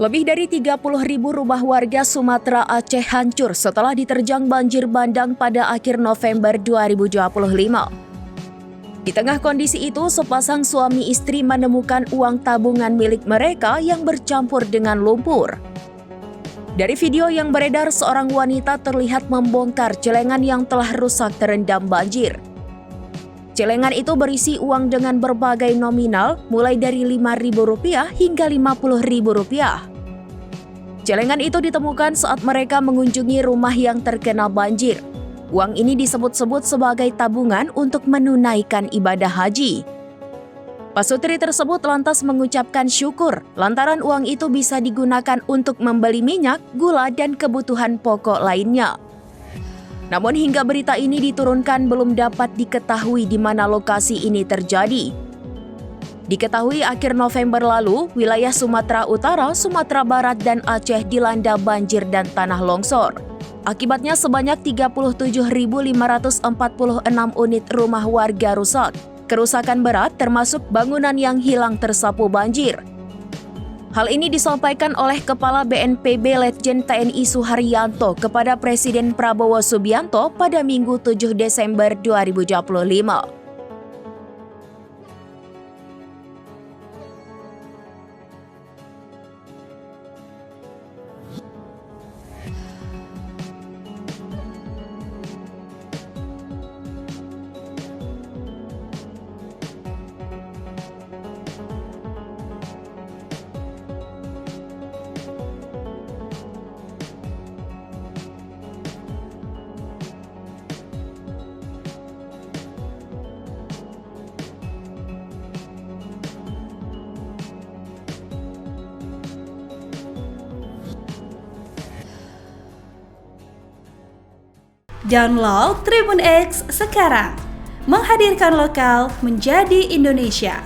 Lebih dari 30.000 rumah warga Sumatera Aceh hancur setelah diterjang banjir bandang pada akhir November 2025. Di tengah kondisi itu, sepasang suami istri menemukan uang tabungan milik mereka yang bercampur dengan lumpur. Dari video yang beredar, seorang wanita terlihat membongkar celengan yang telah rusak terendam banjir. Celengan itu berisi uang dengan berbagai nominal, mulai dari Rp5.000 hingga Rp50.000. Celengan itu ditemukan saat mereka mengunjungi rumah yang terkena banjir. Uang ini disebut-sebut sebagai tabungan untuk menunaikan ibadah haji. Pasutri tersebut lantas mengucapkan syukur lantaran uang itu bisa digunakan untuk membeli minyak, gula, dan kebutuhan pokok lainnya. Namun hingga berita ini diturunkan belum dapat diketahui di mana lokasi ini terjadi. Diketahui akhir November lalu, wilayah Sumatera Utara, Sumatera Barat, dan Aceh dilanda banjir dan tanah longsor. Akibatnya sebanyak 37.546 unit rumah warga rusak. Kerusakan berat termasuk bangunan yang hilang tersapu banjir. Hal ini disampaikan oleh Kepala BNPB Letjen TNI Suharyanto kepada Presiden Prabowo Subianto pada Minggu 7 Desember 2025. Download Tribun X sekarang, menghadirkan lokal menjadi Indonesia.